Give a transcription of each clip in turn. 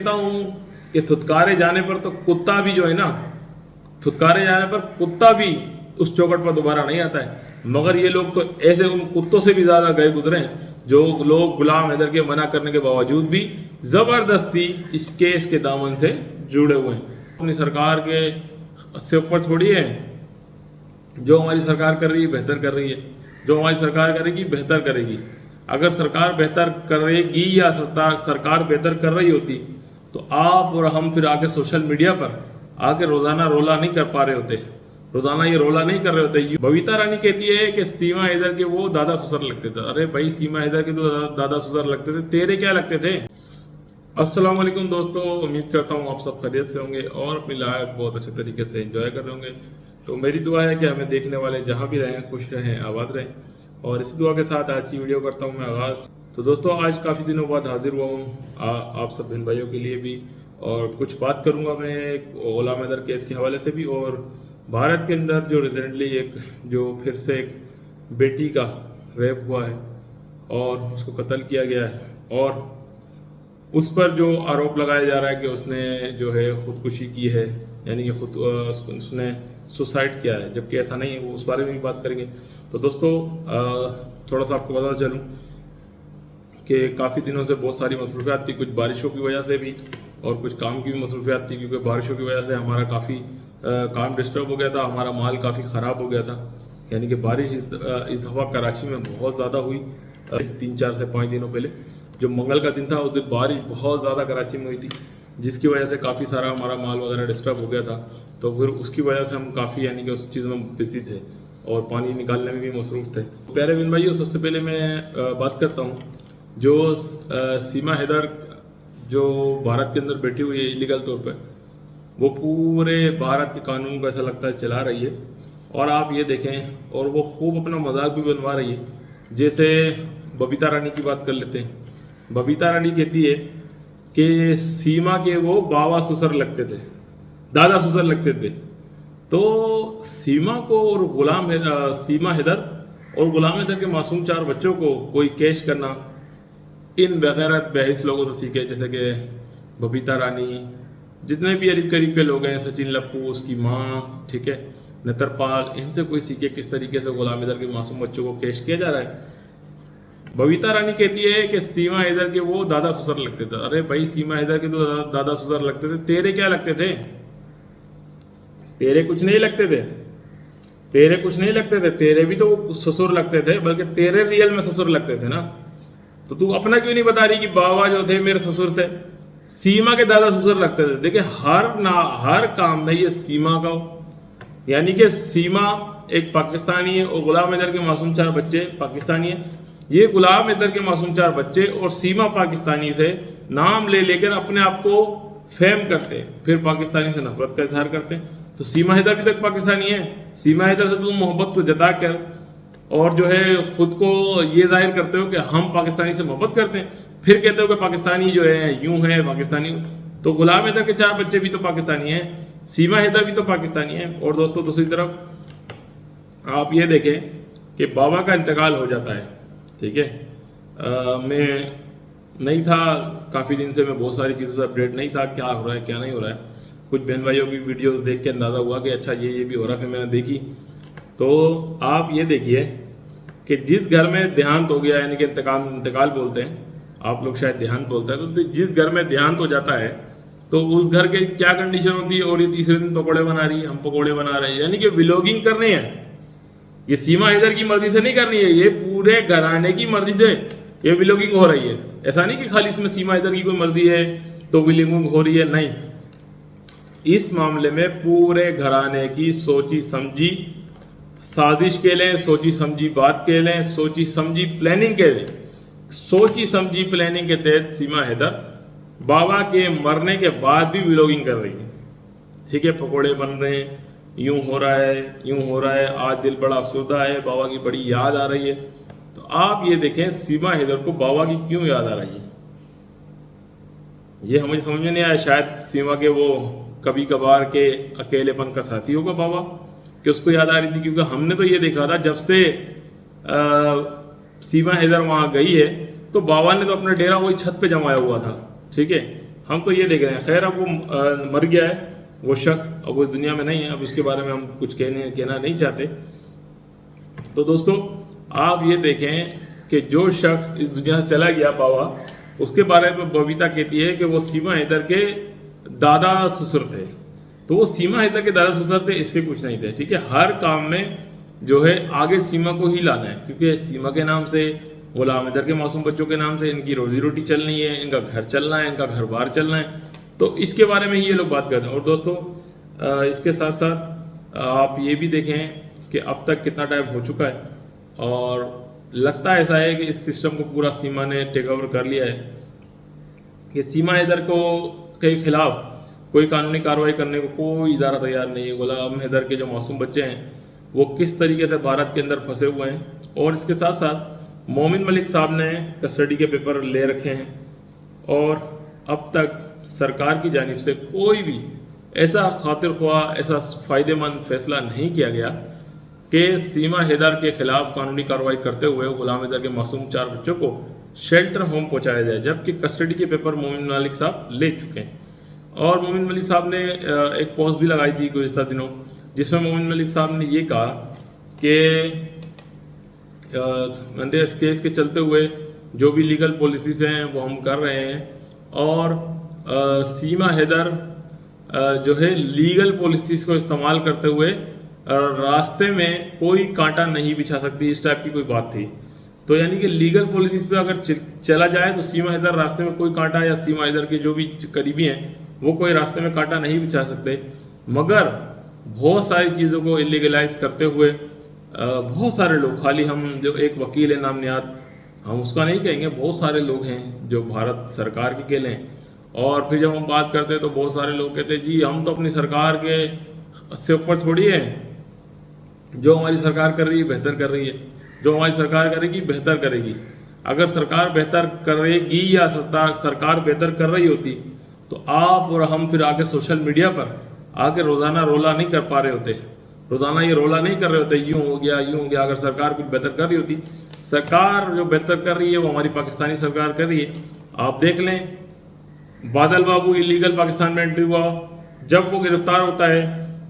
कहता हूँ कि थुतकारे जाने पर तो कुत्ता भी जो है ना, थुतकारे जाने पर कुत्ता भी उस चौखट पर दोबारा नहीं आता है। मगर ये लोग तो ऐसे उन कुत्तों से भी ज़्यादा गए गुजरे हैं, जो लोग गुलाम हैदर के मना करने के बावजूद भी ज़बरदस्ती इस केस के दामन से जुड़े हुए हैं। अपनी सरकार के से ऊपर थोड़ी है। जो हमारी सरकार कर रही है बेहतर कर रही है, जो हमारी सरकार करेगी बेहतर करेगी। अगर सरकार बेहतर करेगी या सरकार बेहतर कर रही होती तो आप और हम फिर आके सोशल मीडिया पर आके रोज़ाना रोला नहीं कर पा रहे होते, रोज़ाना ये रोला नहीं कर रहे होते। बबीता रानी कहती है कि सीमा हैदर के वो दादा ससुर लगते थे। अरे भाई, सीमा हैदर के तो दादा ससुर लगते थे, तेरे क्या लगते थे? अस्सलाम वालेकुम दोस्तों, उम्मीद करता हूँ आप सब खैरियत से होंगे और अपनी लाइफ बहुत अच्छे तरीके से एंजॉय कर रहे होंगे। तो मेरी दुआ है कि हमें देखने वाले जहाँ भी रहें खुश रहें, आबाद रहें। और इसी दुआ के साथ आज की वीडियो करता हूँ मैं आगाज़। तो दोस्तों, आज काफ़ी दिनों बाद हाजिर हुआ हूँ आप सब बहन भाइयों के लिए भी, और कुछ बात करूँगा मैं गुलाम हैदर केस के हवाले से भी, और भारत के अंदर जो रिसेंटली एक जो फिर से एक बेटी का रेप हुआ है और उसको कत्ल किया गया है, और उस पर जो आरोप लगाया जा रहा है कि उसने जो है ख़ुदकुशी की है, यानी कि उसने सुसाइड किया है, जबकि ऐसा नहीं है। वो उस बारे में भी बात करेंगे। तो दोस्तों, थोड़ा सा आपको बता चलूँ कि काफ़ी दिनों से बहुत सारी मसरूफियात थी, कुछ बारिशों की वजह से भी और कुछ काम की भी मसरूफियात थी, क्योंकि बारिशों की वजह से हमारा काफ़ी काम डिस्टर्ब हो गया था, हमारा माल काफ़ी ख़राब हो गया था। यानी कि बारिश इस दफ़ा कराची में बहुत ज़्यादा हुई। 3-4 से 5 दिनों पहले जो मंगल का दिन था उस दिन बारिश बहुत ज़्यादा कराची में हुई थी, जिसकी वजह से काफ़ी सारा हमारा माल वगैरह डिस्टर्ब हो गया था। तो फिर उसकी वजह से हम काफ़ी यानी कि उस चीज़ में बिजी थे और पानी निकालने में भी मसरूफ़ थे। प्यारे बिन भाइयों, सबसे पहले मैं बात करता हूँ जो सीमा हैदर जो भारत के अंदर बैठी हुई है इलीगल तौर पर, वो पूरे भारत के कानून को ऐसा लगता है चला रही है। और आप ये देखें, और वो खूब अपना मजाक भी बनवा रही है। जैसे बबीता रानी की बात कर लेते हैं। बबीता रानी कहती है कि सीमा के वो बाबा ससुर लगते थे, दादा ससुर लगते थे। तो सीमा को और सीमा हैदर और गुलाम हैदर के मासूम 4 बच्चों को कोई केश करना इन बेगैरत बेहिस लोगों से सीखे, जैसे कि बबीता रानी, जितने भी करीब करीब के लोग हैं, सचिन लप्पू, उसकी माँ, ठीक है, नेत्रपाल, इनसे कोई सीखे किस तरीके से गुलाम हैदर के मासूम बच्चों को केश किया जा रहा है। बबीता रानी कहती है कि सीमा हैदर के वो दादा ससुर लगते थे। अरे भाई, सीमा हैदर के तो दादा ससुर लगते थे, तेरे क्या लगते थे? तेरे कुछ नहीं लगते थे, तेरे कुछ नहीं लगते थे, तेरे भी तो ससुर लगते थे, बल्कि तेरे रियल में ससुर लगते थे ना। तो तू अपना क्यों नहीं बता रही कि बाबा जो थे मेरे ससुर थे? सीमा के दादा ससुर लगते थे। देखिए, हर काम में ये सीमा का, यानी कि सीमा एक पाकिस्तानी है और गुलाम हैदर के मासूम 4 बच्चे पाकिस्तानी है। ये गुलाम हैदर के मासूम 4 बच्चे और सीमा पाकिस्तानी से नाम ले लेकर अपने आप को फेम करते हैं, फिर पाकिस्तानी से नफरत का इजहार करते हैं। तो सीमा हैदर भी तक पाकिस्तानी है। सीमा हैदर से तुम मोहब्बत को जता कर और जो है खुद को ये जाहिर करते हो कि हम पाकिस्तानी से मोहब्बत करते हैं, फिर कहते हो कि पाकिस्तानी जो है यूं है पाकिस्तानी। तो गुलाम हैदर के 4 बच्चे भी तो पाकिस्तानी हैं, सीमा हैदर भी तो पाकिस्तानी है। और दोस्तों, दूसरी तरफ आप ये देखें कि बाबा का इंतकाल हो जाता है, ठीक है। मैं नहीं था काफ़ी दिन से, मैं बहुत सारी चीज़ों से अपडेट नहीं था, क्या हो रहा है क्या नहीं हो रहा है। कुछ बहन भाइयों की वीडियोस देख के अंदाज़ा हुआ कि अच्छा ये भी हो रहा है, फिर मैंने देखी। तो आप ये देखिए कि जिस घर में देहांत हो गया, यानी कि इंतकाल बोलते हैं, आप लोग शायद देहांत बोलते हैं, तो जिस घर में देहांत हो जाता है तो उस घर के क्या कंडीशन होती है। और ये तीसरे दिन पकौड़े बना रही है, हम पकौड़े बना रहे हैं, यानी कि व्लॉगिंग कर रहे हैं। ये सीमा हैदर की मर्जी से नहीं करनी है, ये पूरे घराने की मर्जी से ये व्लॉगिंग हो रही है। ऐसा नहीं कि खाली इसमें सीमा हैदर की कोई मर्जी है तो व्लॉगिंग हो रही है, नहीं। इस मामले में पूरे घराने की सोची समझी साजिश के लें, सोची समझी बात के लें, सोची समझी प्लानिंग के लें, सोची समझी प्लानिंग के तहत सीमा हैदर बाबा के मरने के बाद भी व्लॉगिंग कर रही है, ठीक है। पकोड़े बन रहे हैं, यूं हो रहा है, यूं हो रहा है, आज दिल बड़ा अफसरदा है, बाबा की बड़ी याद आ रही है। तो आप ये देखें, सीमा हैदर को बाबा की क्यों याद आ रही है, ये हमें समझ में नहीं आया। शायद सीमा के वो कभी कभार के अकेलेपन का साथी होगा बाबा, कि उसको याद आ रही थी। क्योंकि हमने तो ये देखा था जब से सीमा हैदर वहाँ गई है तो बाबा ने तो अपना डेरा वही छत पे जमाया हुआ था, ठीक है। हम तो ये देख रहे हैं। खैर अब वो मर गया है वो शख्स, अब वो इस दुनिया में नहीं है, अब उसके बारे में हम कुछ कहना नहीं चाहते। तो दोस्तों आप ये देखें कि जो शख्स इस दुनिया से चला गया बाबा, उसके बारे में बबीता कहती है कि वो सीमा हैदर के दादा ससुर थे। तो वो सीमा हैदर के दादा ससुर थे, इसके कुछ नहीं थे। ठीक है, हर काम में जो है आगे सीमा को ही लाना है, क्योंकि सीमा के नाम से, गुलाम हैदर के मासूम बच्चों के नाम से इनकी रोजी रोटी चलनी है, इनका घर चलना है, इनका घर बार चलना है। तो इसके बारे में ही ये लोग बात करते हैं। और दोस्तों इसके साथ साथ आप ये भी देखें कि अब तक कितना टाइम हो चुका है, और लगता ऐसा है कि इस सिस्टम को पूरा सीमा ने टेक ओवर कर लिया है कि सीमा हैदर को के खिलाफ कोई कानूनी कार्रवाई करने को कोई इदारा तैयार नहीं है। गुलाम हैदर के जो मासूम बच्चे हैं वो किस तरीके से भारत के अंदर फंसे हुए हैं, और इसके साथ साथ मोमिन मलिक साहब ने कस्टडी के पेपर ले रखे हैं, और अब तक सरकार की जानिब से कोई भी ऐसा खातिर ख्वाह, ऐसा फ़ायदेमंद फैसला नहीं किया गया कि सीमा हैदर के खिलाफ कानूनी कार्रवाई करते हुए गुलाम हैदर के मासूम 4 बच्चों को शेल्टर होम पहुंचाया जाए, जबकि कस्टडी के पेपर मोमिन मलिक साहब ले चुके हैं। और मोमिन मलिक साहब ने एक पोस्ट भी लगाई थी गुज़िश्ता दिनों, जिसमें मोमिन मलिक साहब ने ये कहा कि इस केस के चलते हुए जो भी लीगल पॉलिसीज़ हैं वो हम कर रहे हैं, और सीमा हैदर जो है लीगल पॉलिसीज़ को इस्तेमाल करते हुए रास्ते में कोई कांटा नहीं बिछा सकती, इस टाइप की कोई बात थी। तो यानी कि लीगल पॉलिसीज़ पे अगर चला जाए तो सीमा हैदर रास्ते में कोई कांटा, या सीमा हैदर के जो भी करीबी हैं वो कोई रास्ते में कांटा नहीं बिछा सकते। मगर बहुत सारी चीज़ों को इलीगलाइज करते हुए बहुत सारे लोग, खाली हम जो एक वकील है नाम नियात, हम उसका नहीं कहेंगे, बहुत सारे लोग हैं जो भारत सरकार के केले हैं। और फिर जब हम बात करते हैं तो बहुत सारे लोग कहते हैं जी हम तो अपनी सरकार के से ऊपर थोड़ी है, जो हमारी सरकार कर रही है बेहतर कर रही है, जो हमारी सरकार करेगी बेहतर करेगी। अगर सरकार बेहतर करेगी या सरकार बेहतर कर रही होती तो आप और हम फिर आके सोशल मीडिया पर आके रोज़ाना रोला नहीं कर पा रहे होते, रोज़ाना ये रोला नहीं कर रहे होते यूँ हो गया यूँ हो गया। अगर सरकार कुछ बेहतर कर रही होती, सरकार जो बेहतर कर रही है वो हमारी पाकिस्तानी सरकार कर रही है। आप देख लें, बादल बाबू इलीगल पाकिस्तान में एंट्री हुआ, जब वो गिरफ्तार होता है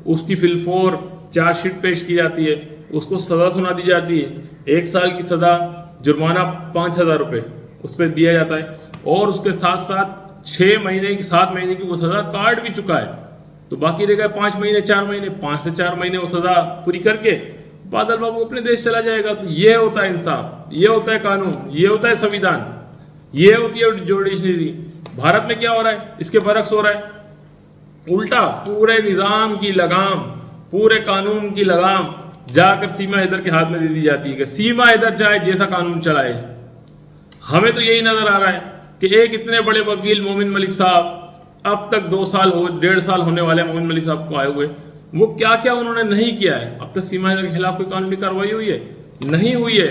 उसकी फिलफोर चार्जशीट पेश की जाती है, उसको सज़ा सुना दी जाती है, 1 साल की सज़ा, जुर्माना 5,000 रुपये उस पर दिया जाता है, और उसके साथ साथ 6 महीने की 7 महीने की वो सज़ा काट भी चुका है। तो बाकी रह गए 5 महीने 4 महीने, 5 से 4 महीने वो सज़ा पूरी करके बादल बाबू अपने देश चला जाएगा। तो ये होता है इंसाफ, ये होता है कानून, ये होता है संविधान, ये होती है जुडिशरी। भारत में क्या हो रहा है, इसके बरक्स हो रहा है, उल्टा पूरे निज़ाम की लगाम, पूरे कानून की लगाम जाकर सीमा हैदर के हाथ में दे दी जाती है कि सीमा हैदर चाहे जैसा कानून चलाए। हमें तो यही नज़र आ रहा है कि एक इतने बड़े वकील मोमिन मलिक साहब, अब तक 1.5 साल होने वाले मोमिन मलिक साहब को आए हुए, वो क्या क्या उन्होंने नहीं किया है। अब तक सीमा हैदर के खिलाफ कोई कानूनी कार्रवाई हुई है? नहीं हुई है,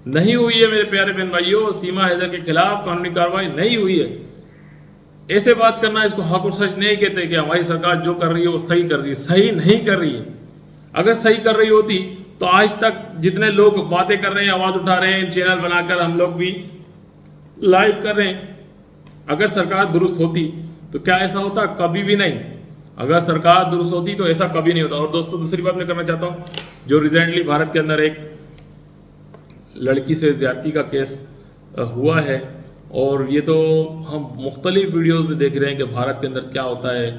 नहीं हुई है मेरे प्यारे बहन भाइयों, सीमा हैदर के खिलाफ कानूनी कार्रवाई नहीं हुई है। ऐसे बात करना, इसको हक और सच नहीं कहते कि हमारी सरकार जो कर रही है वो सही कर रही है। सही नहीं कर रही है। अगर सही कर रही होती तो आज तक जितने लोग बातें कर रहे हैं, आवाज़ उठा रहे हैं, चैनल बनाकर हम लोग भी लाइव कर रहे हैं, अगर सरकार दुरुस्त होती तो क्या ऐसा होता? कभी भी नहीं। अगर सरकार दुरुस्त होती तो ऐसा कभी नहीं होता। और दोस्तों दूसरी बात मैं करना चाहता हूँ, जो रिसेंटली भारत के अंदर एक लड़की से ज़्यादती का केस हुआ है, और ये तो हम मुख्तलिफ वीडियोज़ में देख रहे हैं कि भारत के अंदर क्या होता है,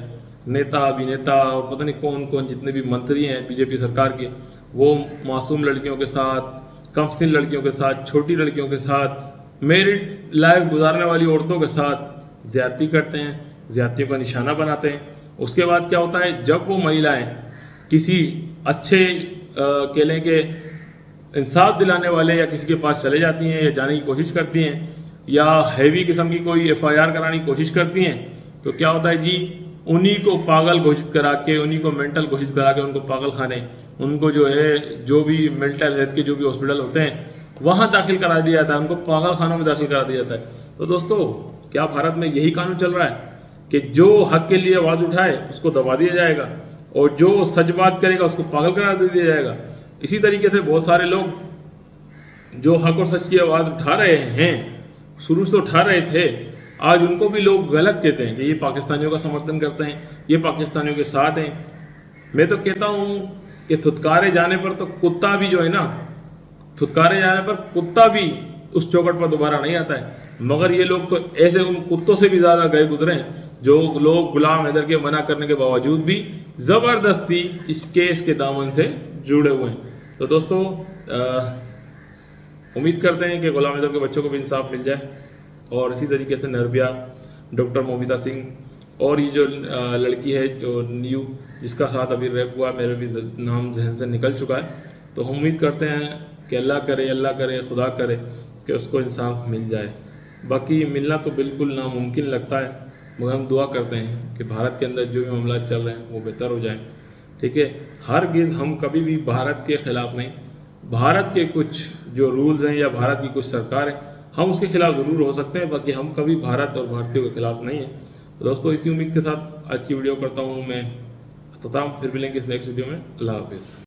नेता अभिनेता और पता नहीं कौन कौन जितने भी मंत्री हैं बीजेपी सरकार के, वो मासूम लड़कियों के साथ, कमसिन लड़कियों के साथ, छोटी लड़कियों के साथ, मेरिट लाइफ गुजारने वाली औरतों के साथ ज़्यादती करते हैं, ज़्यादतियों का निशाना बनाते हैं। उसके बाद क्या होता है, जब वो महिलाएं किसी अच्छे कह लें कि इंसाफ दिलाने वाले या किसी के पास चले जाती हैं या जाने की कोशिश करती हैं, या हैवी किस्म की कोई FIR कराने की कोशिश करती हैं, तो क्या होता है जी, उन्हीं को पागल घोषित करा के, उन्हीं को मेंटल घोषित करा के उनको पागल खाने, उनको जो है जो भी मेंटल हेल्थ के जो भी हॉस्पिटल होते हैं वहाँ दाखिल करा दिया जाता है, उनको पागल खानों में दाखिल करा दिया जाता है। तो दोस्तों क्या भारत में यही कानून चल रहा है कि जो हक के लिए आवाज़ उठाए उसको दबा दिया जाएगा, और जो सच बात करेगा उसको पागल करा दिया जाएगा? इसी तरीके से बहुत सारे लोग जो हक और सच की आवाज़ उठा रहे हैं, शुरू से उठा रहे थे, आज उनको भी लोग गलत कहते हैं कि ये पाकिस्तानियों का समर्थन करते हैं, ये पाकिस्तानियों के साथ हैं। मैं तो कहता हूँ कि थुतकारे जाने पर तो कुत्ता भी जो है ना, थुतकारे जाने पर कुत्ता भी उस चौखट पर दोबारा नहीं आता है। मगर ये लोग तो ऐसे उन कुत्तों से भी ज़्यादा गए गुजरे हैं जो लोग गुलाम हैदर के मना करने के बावजूद भी ज़बरदस्ती इस केस के दामन से जुड़े हुए हैं। तो दोस्तों उम्मीद करते हैं कि गुलाम हैदर के बच्चों को भी इंसाफ मिल जाए, और इसी तरीके से निर्भया, डॉक्टर मोमिता सिंह और ये जो लड़की है जो न्यू, जिसका साथ अभी रेप हुआ, मेरे भी नाम जहन से निकल चुका है। तो हम उम्मीद करते हैं कि अल्लाह करे खुदा करे कि उसको इंसाफ मिल जाए। बाकी मिलना तो बिल्कुल नामुमकिन लगता है, मगर हम दुआ करते हैं कि भारत के अंदर जो भी मामला चल रहे हैं वो बेहतर हो जाए। ठीक है, हरगिज़ हम कभी भी भारत के ख़िलाफ़ नहीं, भारत के कुछ जो रूल्स हैं या भारत की कुछ सरकार है हम उसके खिलाफ ज़रूर हो सकते हैं, बाकी हम कभी भारत और भारतीयों के खिलाफ नहीं है। तो दोस्तों इसी उम्मीद के साथ आज की वीडियो करता हूँ मैं अख्ताम, फिर मिलेंगे इस नेक्स्ट वीडियो में। अल्लाह हाफिज़।